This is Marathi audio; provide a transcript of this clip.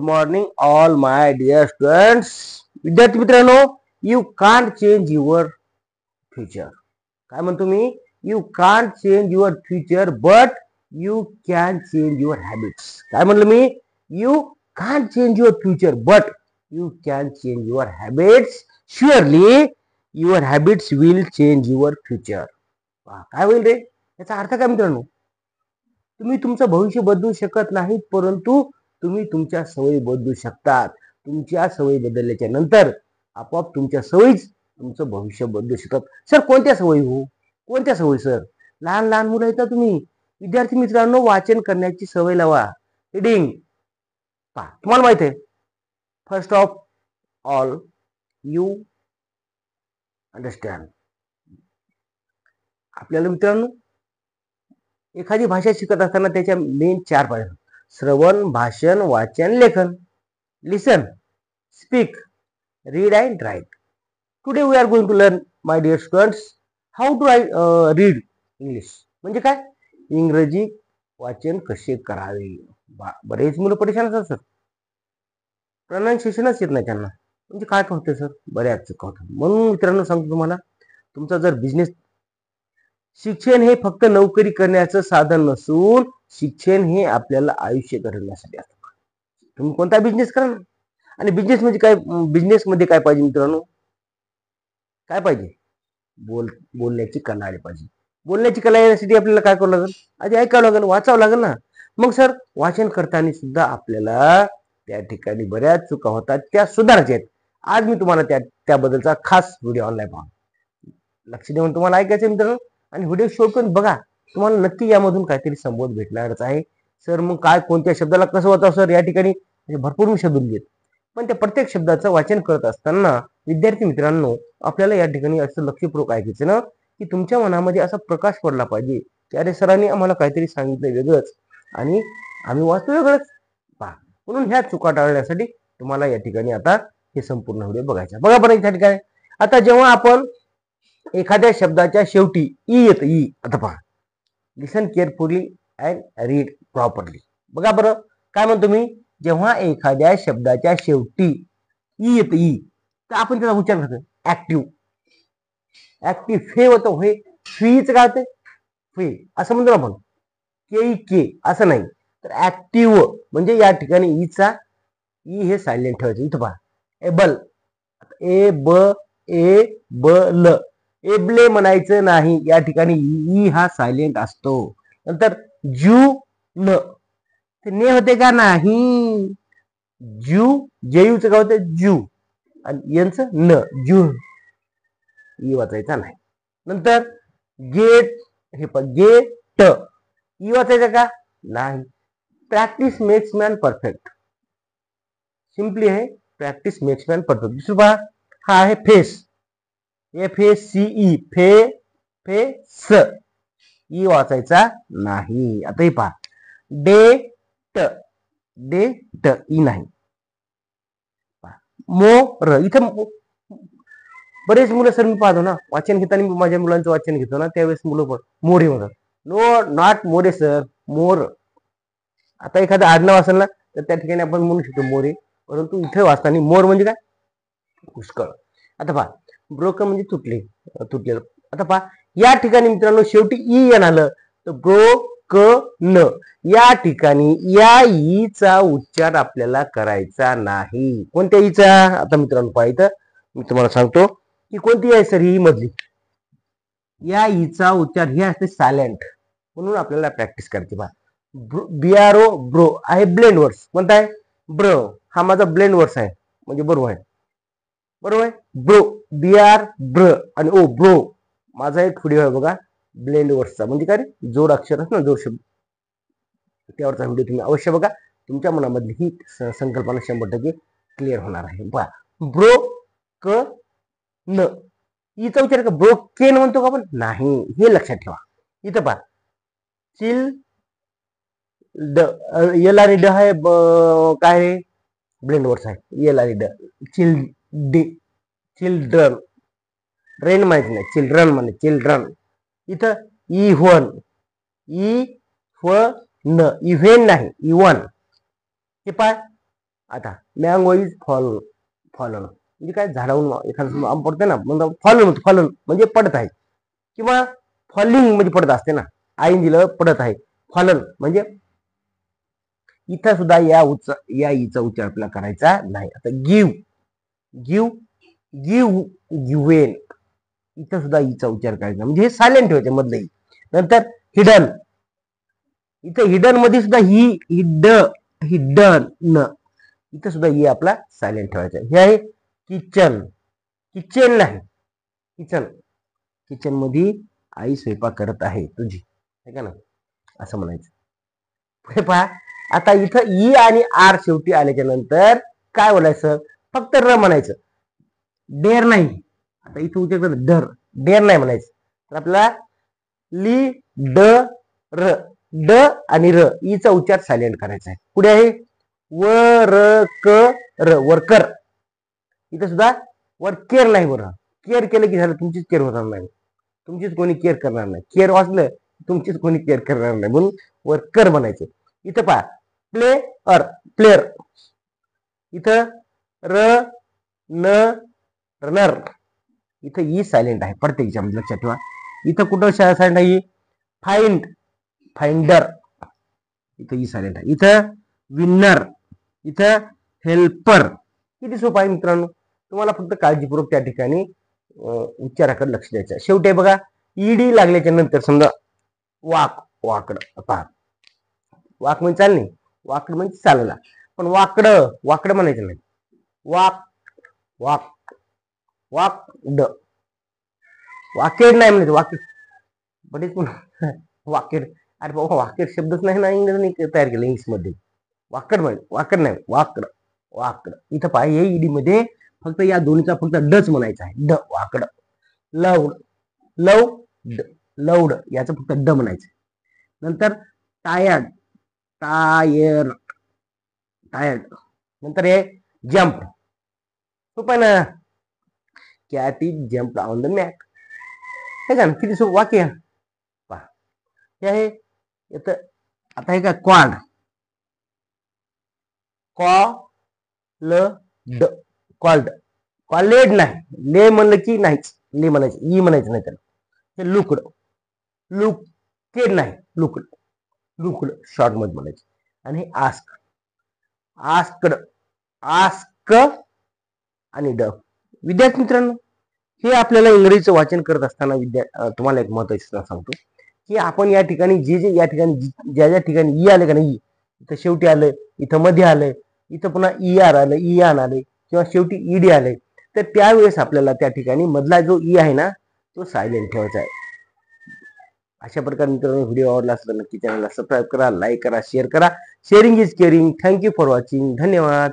morning all my dear students. विद्यार्थी मित्रांनो, you can't change your future. काय म्हणतो मी? You can't change your future but you can change your habits. काय म्हणलं मी? You can't change your future but you can change your habits. Surely your habits will change your future. काय होईल रे? याचा अर्थ काय मित्रांनो? तुम्ही तुमचं भविष्य बदलू शकत नाहीत, परंतु तुम्ही तुमच्या सवयी बदलू शकतात. तुमच्या सवयी बदलल्याच्या नंतर आपोआप तुमच्या सवयीच तुमचं भविष्य बदलू शकतात. सर कोणत्या सवयी हो? कोणत्या सवयी सर? लहान लहान मुलं आहेत तुम्ही. विद्यार्थी मित्रांनो, वाचन करण्याची सवय लावा. रीडिंग पहा, तुम्हाला माहित आहे, first of all you understand. आपल्याला मित्रांनो एखादी भाषा शिकत असताना त्याच्या मेन 4 पायऱ्या: श्रवण, भाषण, वाचन, लेखन. Listen, speak, read and write. Today we are going to learn my dear students how to read English. म्हणजे काय? इंग्रजी वाचन कसे करावे. बरेच मुलं परेशान असतात सर, प्रोनाउन्सिएशनच येत नाही त्यांना. म्हणजे काय होतं सर? बऱ्याच चुका होतात. म्हणून मित्रांनो सांगतो तुम्हाला, तुमचा जर बिझनेस, शिक्षण हे फक्त नोकरी करण्याचं साधन नसून शिक्षण हे आपल्याला आयुष्य घडवण्यासाठी असतं. तुम्ही कोणता बिझनेस करा ना, आणि बिझनेस म्हणजे काय? बिझनेस मध्ये काय पाहिजे मित्रांनो? काय पाहिजे? बोलण्याची कला आली पाहिजे. बोलण्याची कला येण्यासाठी आपल्याला काय करावं लागेल? आधी ऐकावं लागेल, वाचावं लागेल ना. मग सर वाचन करताना सुद्धा आपल्याला त्या ठिकाणी बऱ्याच चुका होतात, त्या सुधारायच्या आहेत. आज मी तुम्हाला त्याबद्दलचा खास व्हिडिओ ऑनलाईन पहा. लक्ष देऊन तुम्हाला ऐकायचं मित्रांनो, आणि व्हिडिओ शो करून बघा. तुम्हाला नक्की यामधून काहीतरी संबोध भेटणारच आहे. सर मग काय, कोणत्या शब्दाला कसं होतं सर? या ठिकाणी भरपूर मी शब्द लिहिलेत, पण त्या प्रत्येक शब्दाचं वाचन करत असताना विद्यार्थी मित्रांनो आपल्याला या ठिकाणी असं लक्षपूर्वक ऐकायचं ना, की तुमच्या मनामध्ये असा प्रकाश पडला पाहिजे की अरे सरांनी आम्हाला काहीतरी सांगितलं वेगळंच आणि आम्ही वाचतो वेगळंच. म्हणून ह्या चुका टाळण्यासाठी तुम्हाला या ठिकाणी आता हे संपूर्ण व्हिडिओ बघायचा. बघा बरं या ठिकाणी, आता जेव्हा आपण एखाद्या शब्दाच्या शेवटी ई येतं, ई, आता पहा, लिसन केअरफुली अँड रीड प्रॉपरली. बघा बरं काय म्हणतो मी? जेव्हा एखाद्या शब्दाच्या शेवटी ई येतं, ई, तर आपण त्याचा उच्चार करतो ऍक्टिव्ह. ऍक्टिव्ह फे होतं, हे फीच काय होते? फे असं म्हणतो आपण. के के असं नाही, तर ऍक्टिव्ह म्हणजे या ठिकाणी ईचा, ई हे सायलेंट ठेवायचं. इथं पहा, एबल, ए ब ए ब ल, एबले म्हणायचं नाही. या ठिकाणी ई हा सायलेंट असतो. नंतर जू न, ते ने होते का? नाही. जू, जेयूचं काय होतं? जू, आणि यांचं न, जू, ई वाचायचा नाही. नंतर गेट, हे पण गेट, ई वाचायचं का? नाही. Practice makes man perfect. Simply आहे, प्रॅक्टिस मेक्स मॅन परफेक्ट. दुसरं पहा, हा आहे face, F A C E, फे फे स, ई वाचायचा नाही. आता हे पहा, डे ट, डे ट, ई नाही. मोर, इथं बरेच मुलं सर मी पाहतो ना, वाचन घेताना, मी माझ्या मुलांचं वाचन घेतो ना, त्यावेळेस मुलं पण मोरे म्हणतात. नो, नॉट मोरे सर, मोर. आता एखादं आडनाव असेल ना, तर त्या ठिकाणी आपण म्हणू शकतो मोरे, परंतु इथे वाचताना मोर म्हणजे काय? पुष्कळ. आता पहा, ब्रोकन म्हणजे तुटलेलं. आता पहा, या ठिकाणी मित्रांनो शेवटी ई येणार, तर ब्रोकन, या ठिकाणी या ईचा उच्चार आपल्याला करायचा नाही. कोणत्या ईचा? आता मित्रांनो पहा, इथं मी तुम्हाला सांगतो की कोणती आहे सर ही मधली. या ईचा उच्चार हे असते सायलेंट, म्हणून आपल्याला प्रॅक्टिस करायची. पहा, बिआरओ, ब्रो आहे ब्लेंड वर्ड्स. कोणता आहे? ब्र, हा माझा ब्लेंड वर्ड्स आहे, म्हणजे बरोबर आहे. बरोबर आहे. ब्रो, बीआर ब्र, आणि ओ ब्रो, माझा एक व्हिडिओ आहे बघा ब्लेंड वर्ड्सचा, म्हणजे काय? जोड अक्षर ना, जोड शब्द, त्यावरचा व्हिडिओ तुम्ही अवश्य बघा. तुमच्या मनामधली ही संकल्पना 100% क्लिअर होणार आहे. पहा, ब्रो क न, इथं उच्चार का ब्रोकेन म्हणतो का आपण? नाही, हे लक्षात ठेवा. इथं पहा, चिल ड, एल आणि ड आहे, काय ब्लेंड वर्ड्स आहे, एल आणि ड. चिल्ड्रन, रेन माहित नाही, चिल्ड्रन म्हणजे चिल्ड्रन. इथं इव्हन, ई व न, इव्हेन नाही, इव्हन. हे पाय, आता मँगो इज फॉलन म्हणजे काय, झाडावरून एखादं आंब पडते ना, मग फॉलन म्हणजे पडत आहे, किंवा फॉलिंग म्हणजे पडत असते ना, आईन दिलं पडत आहे, फॉलन म्हणजे इथं सुद्धा या ईचा उच्चार आपल्याला करायचा नाही. आता गिव्हेन इथं सुद्धा ईचा उच्चार करायचा, म्हणजे हे सायलेंट ठेवायचे मधलं ई. नंतर हिडन, इथं हिडन मध्ये सुद्धा हिडन इथं सुद्धा ई आपला सायलेंट ठेवायचा. हे आहे किचन, किचन नाही, किचन मध्ये आई स्वयंपाक करत आहे तुझी, है का ना, असं म्हणायचं. पुढे पहा, आता इथं ई आणि आर शेवटी आल्याच्या नंतर काय बोलायचं, फक्त र म्हणायचं, डेर नाही. आता इथं उच्चार डेर नाही म्हणायचं, तर आपल्याला ली ड र, ड आणि र ईचा उच्चार सायलेंट करायचा आहे. पुढे आहे वर्कर, इथं सुद्धा वर केअर नाही, बरं केअर केलं की झालं, तुमचीच केअर होणार नाही, तुमचीच कोणी केअर करणार नाही, केअर वाचलं तुमचीच कोणी केअर करणार नाही, म्हणून वर्कर म्हणायचं. इथं पहा प्लेयर, इथं रनर, इथं ई सायलेंट आहे प्रत्येक मध्ये, लक्षात ठेवा. इथं कुठं सायलेंट आहे, फाइंडर, इथं ई सायलेंट आहे. इथं विनर, इथं हेल्पर. किती सोपं आहे मित्रांनो, तुम्हाला फक्त काळजीपूर्वक त्या ठिकाणी उच्चाराकडे लक्ष द्यायचं. शेवटी बघा, ईडी लागल्याच्या नंतर समजा वाकड पहा, वाक म्हणजे चालणे, वाकड म्हणजे चालला, पण वाकड म्हणायचं नाही, वाकेड नाही म्हणायचं, वाकेड. अरे बाबा, वाकेड शब्दच नाही ना इंग्रजी तयार केलं इंग्लिश मध्ये. वाकड नाही, वाकड. इथं पहा, हे ईडी मध्ये फक्त या दोन्हीचा फक्त डच म्हणायचा आहे, ड, वाकड. लवड याचं फक्त ड म्हणायचं. नंतर टायर्ड, नंतर हे जम्प, सोपं ना, cat is jump on the mat, हे का, किती सोपं वाक्य पहा. हे आहे आता हे काय, कॉलेड नाही, ले म्हणलं की नाहीच, ले म्हणायचं, ई म्हणायचं नाही त्याला. हे लुकेड नाही, लुकड शॉर्ट मध्ये म्हणायचं. आणि हे आस्क आणि ड. विद्यार्थी मित्रांनो, हे आपल्याला इंग्रजीचं वाचन करत असताना तुम्हाला एक महत्त्वाचं सांगतो, की आपण या ठिकाणी या ठिकाणी ज्या ठिकाणी ई आले का नाही, इथं शेवटी आलं, इथं मध्ये आलंय, इथं पुन्हा ई आर आलं, ई आन आलंय, किंवा शेवटी ईडी आलंय, तर त्यावेळेस आपल्याला त्या ठिकाणी मधला जो ई आहे ना, तो सायलेंट ठेवायचा आहे. अशा प्रकारे मित्रांनो, व्हिडिओ आवडला असेल तर नक्की चॅनलला सबस्क्राईब करा, लाईक करा, शेअर करा. Sharing is caring. Thank you for watching. धन्यवाद.